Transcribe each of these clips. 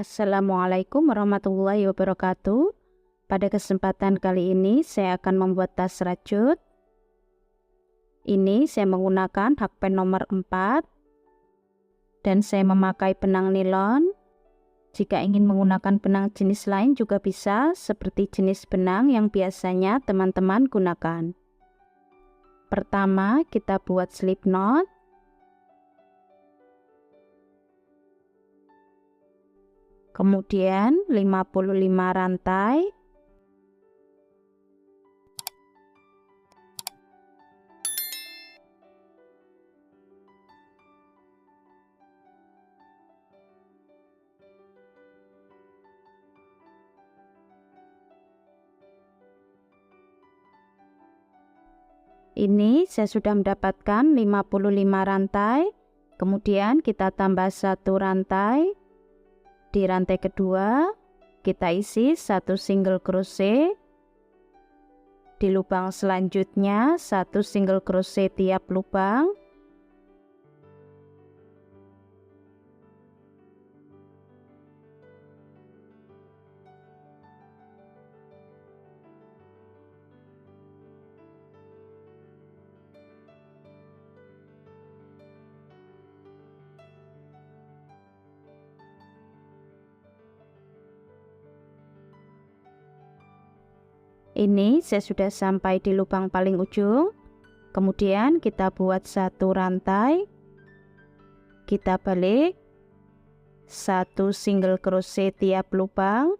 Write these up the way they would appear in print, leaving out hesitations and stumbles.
Assalamualaikum warahmatullahi wabarakatuh. Pada kesempatan kali ini saya akan membuat tas rajut. Ini saya menggunakan hakpen nomor 4 dan saya memakai benang nilon. Jika ingin menggunakan benang jenis lain juga bisa, seperti jenis benang yang biasanya teman-teman gunakan. Pertama, kita buat slip knot. Kemudian 55 rantai. Ini saya sudah mendapatkan 55 rantai. Kemudian kita tambah 1 rantai. Di rantai kedua kita isi 1 single crochet. Di lubang selanjutnya 1 single crochet tiap lubang. Ini saya sudah sampai di lubang paling ujung. Kemudian kita buat 1 rantai. Kita balik 1 single crochet tiap lubang.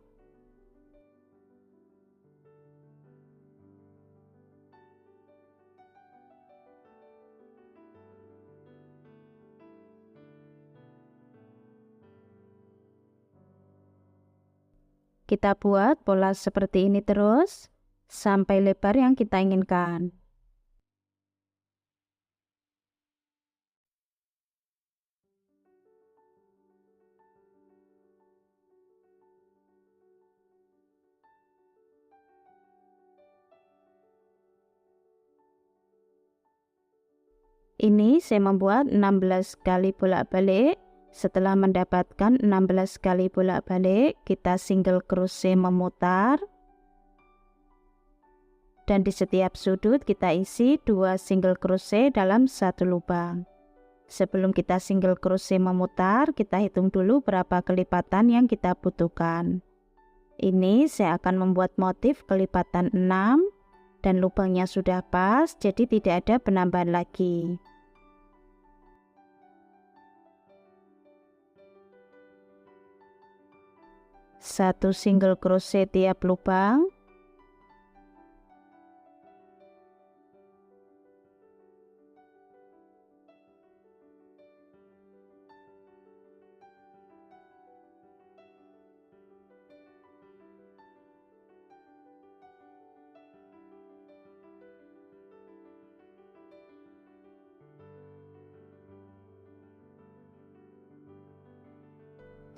Kita buat pola seperti ini terus sampai lebar yang kita inginkan. Ini saya membuat 16 kali bolak-balik. Setelah mendapatkan 16 kali bolak-balik, kita single crochet memutar. Dan di setiap sudut kita isi 2 single crochet dalam 1 lubang. Sebelum kita single crochet memutar, kita hitung dulu berapa kelipatan yang kita butuhkan. Ini saya akan membuat motif kelipatan 6 dan lubangnya sudah pas, jadi tidak ada penambahan lagi. Satu single crochet tiap lubang.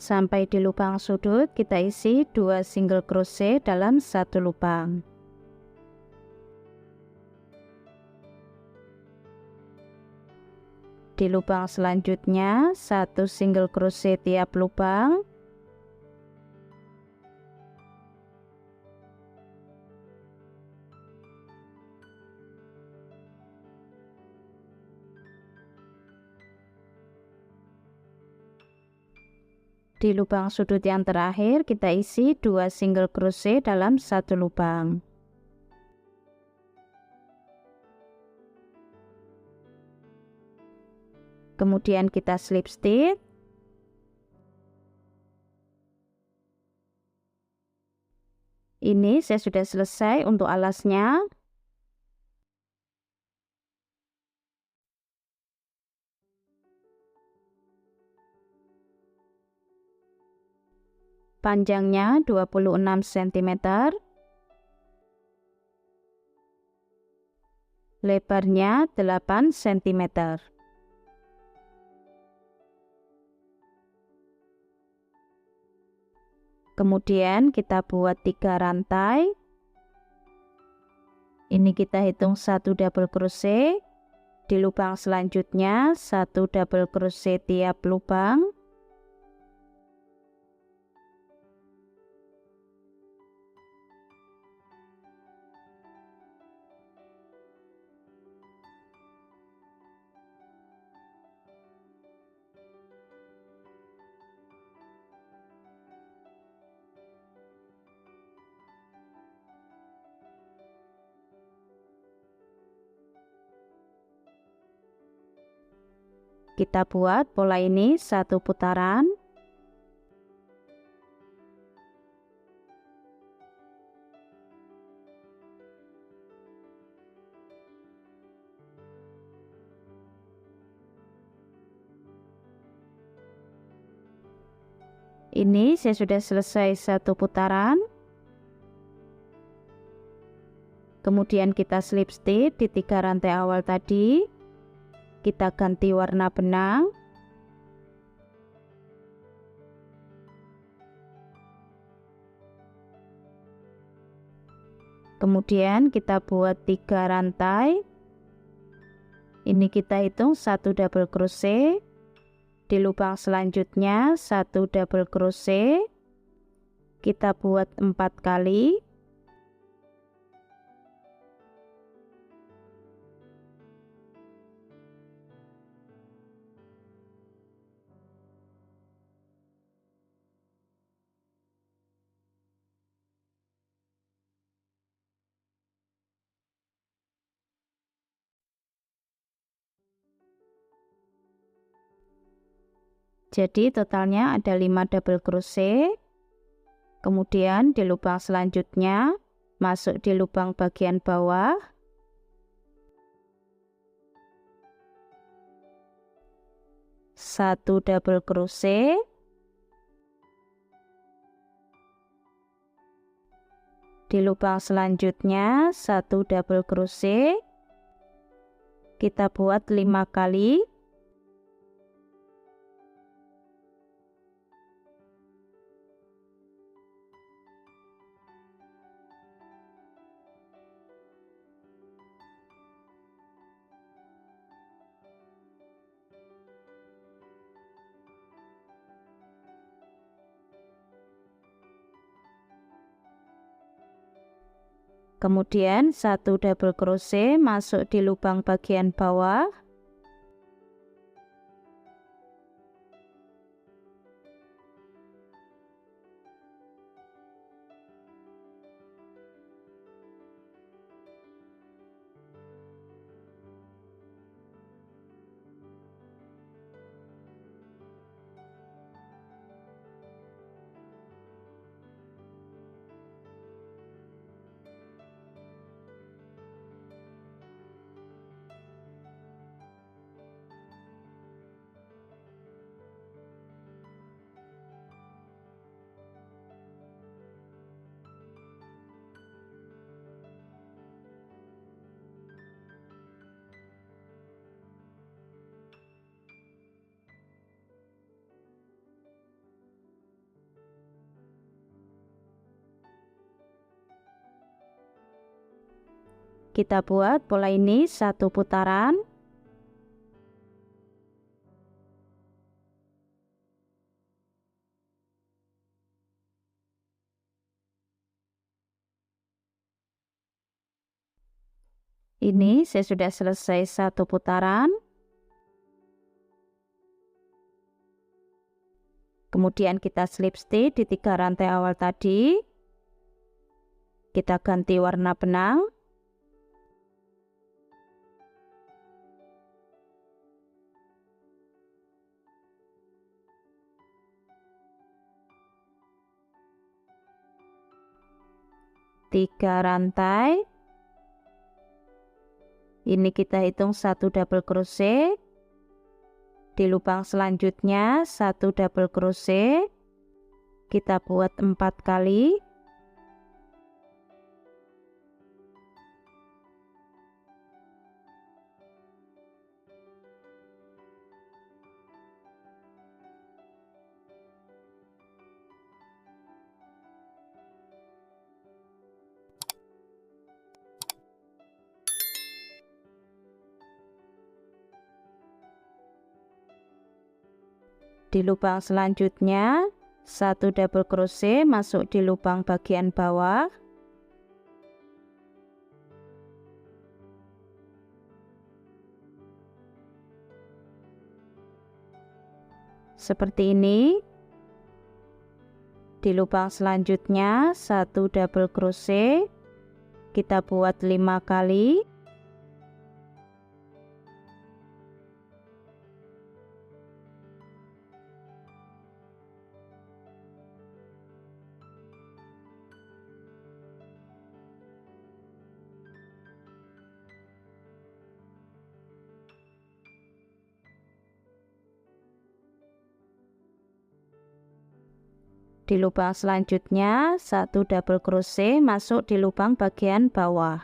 Sampai di lubang sudut kita isi 2 single crochet dalam 1 lubang. Di lubang selanjutnya 1 single crochet tiap lubang. Di lubang sudut yang terakhir kita isi 2 single crochet dalam satu lubang. Kemudian kita slip stitch. Ini saya sudah selesai untuk alasnya. Panjangnya 26 cm, lebarnya 8 cm. Kemudian kita buat 3 rantai. Ini kita hitung 1 double crochet. Di lubang selanjutnya 1 double crochet tiap lubang. Kita buat pola ini 1 putaran. Ini saya sudah selesai 1 putaran. Kemudian kita slip stitch di 3 rantai awal tadi. Kita ganti warna benang. Kemudian kita buat 3 rantai. Ini kita hitung 1 double crochet. Di lubang selanjutnya 1 double crochet. Kita buat 4 kali. Jadi totalnya ada 5 double crochet. Kemudian di lubang selanjutnya masuk di lubang bagian bawah. Satu double crochet. Di lubang selanjutnya 1 double crochet. Kita buat 5 kali. Kemudian 1 double crochet masuk di lubang bagian bawah. Kita buat pola ini 1 putaran. Ini saya sudah selesai 1 putaran. Kemudian kita slip stitch di 3 rantai awal tadi. Kita ganti warna benang. Tiga rantai. Ini kita hitung 1 double crochet. Di lubang selanjutnya 1 double crochet. Kita buat 4 kali. Di lubang selanjutnya 1 double crochet masuk di lubang bagian bawah. Seperti ini. Di lubang selanjutnya 1 double crochet. Kita buat 5 kali. Di lubang selanjutnya 1 double crochet masuk di lubang bagian bawah.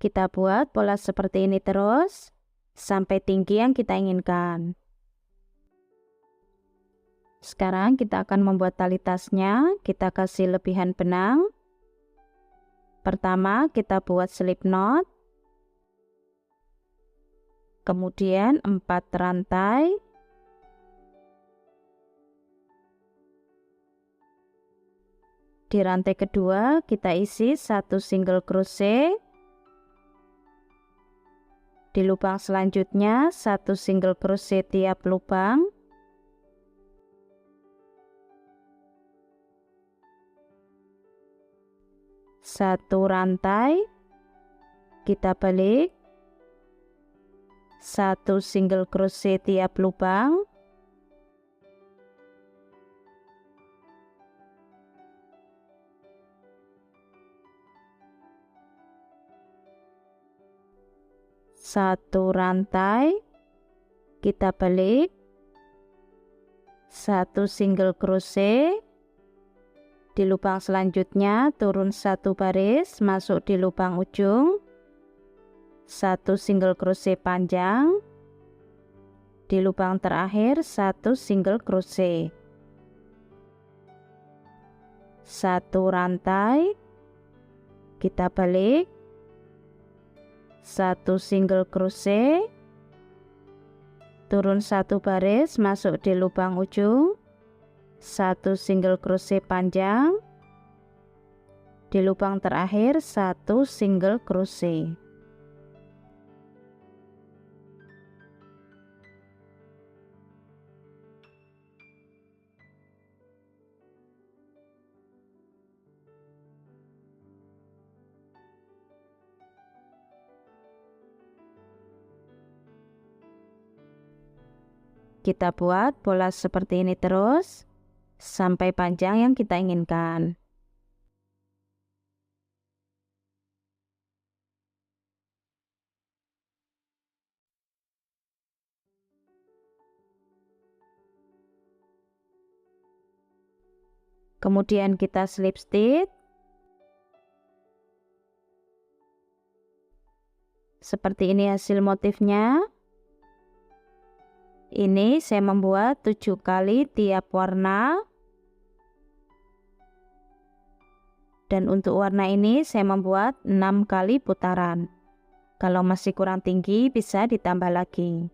Kita buat pola seperti ini terus sampai tinggi yang kita inginkan. Sekarang kita akan membuat tali tasnya. Kita kasih lebihan benang. Pertama kita buat slip knot, kemudian 4 rantai, di rantai kedua kita isi 1 single crochet, di lubang selanjutnya 1 single crochet tiap lubang, satu rantai, kita balik, 1 single crochet tiap lubang, satu rantai, kita balik, 1 single crochet, di lubang selanjutnya turun 1 baris masuk di lubang ujung, 1 single crochet panjang, di lubang terakhir 1 single crochet, 1 rantai, kita balik, 1 single crochet, turun 1 baris masuk di lubang ujung, 1 single crochet panjang, di lubang terakhir 1 single crochet. Kita buat pola seperti ini terus sampai panjang yang kita inginkan. Kemudian kita slip stitch. Seperti ini hasil motifnya. Ini saya membuat 7 kali tiap warna. Dan untuk warna ini saya membuat 6 kali putaran. Kalau masih kurang tinggi bisa ditambah lagi.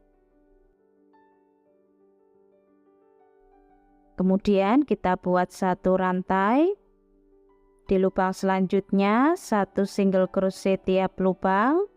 Kemudian kita buat 1 rantai. Di lubang selanjutnya 1 single crochet tiap lubang.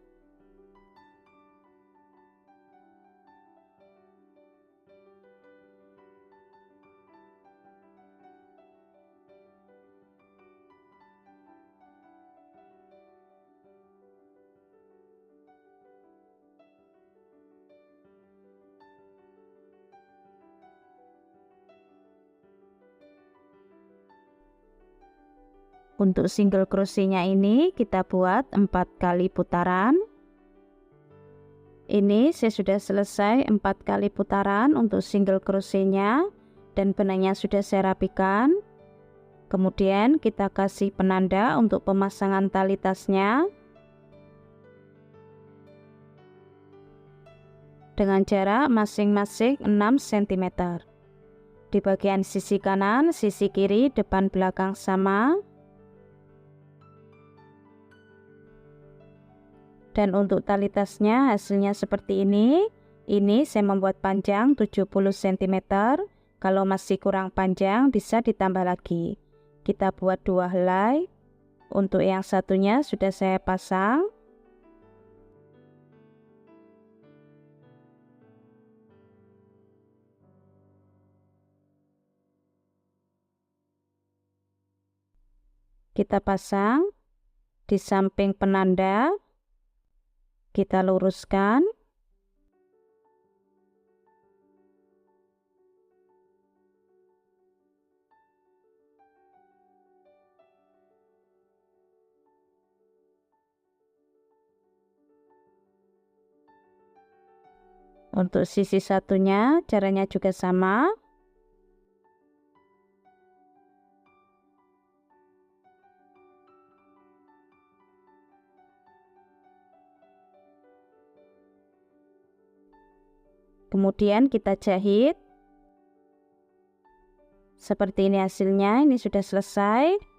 Untuk single crochetnya ini kita buat 4 kali putaran. Ini saya sudah selesai 4 kali putaran untuk single crochetnya dan benangnya sudah saya rapikan. Kemudian kita kasih penanda untuk pemasangan tali tasnya dengan jarak masing-masing 6 cm. Di bagian sisi kanan, sisi kiri, depan belakang sama. Dan untuk tali tasnya hasilnya seperti ini. Ini saya membuat panjang 70 cm. Kalau masih kurang panjang bisa ditambah lagi. Kita buat 2 helai. Untuk yang satunya sudah saya pasang. Kita pasang di samping penanda. Kita luruskan. Untuk sisi satunya caranya juga sama. Kemudian kita jahit. Seperti ini hasilnya, ini sudah selesai.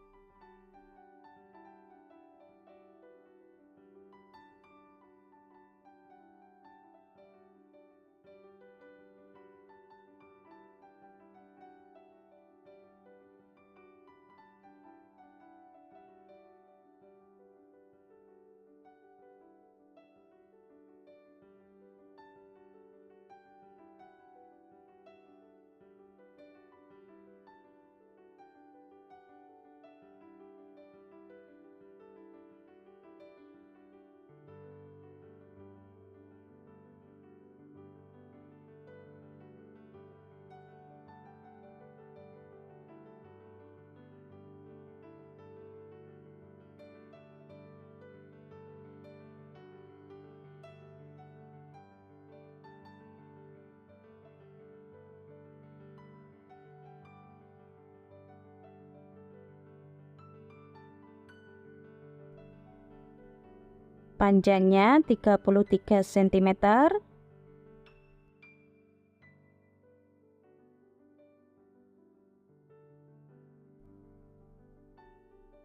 Panjangnya 33 cm.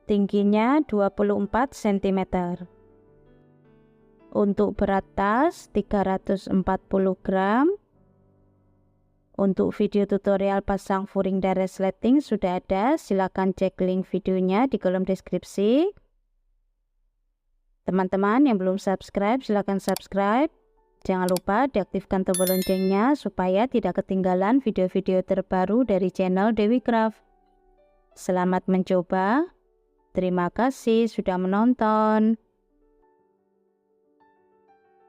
Tingginya 24 cm. Untuk berat tas 340 gram. Untuk video tutorial pasang furing dan resleting sudah ada, silakan cek link videonya di kolom deskripsi. Teman-teman yang belum subscribe, silakan subscribe. Jangan lupa diaktifkan tombol loncengnya supaya tidak ketinggalan video-video terbaru dari channel Dewi Craft. Selamat mencoba. Terima kasih sudah menonton.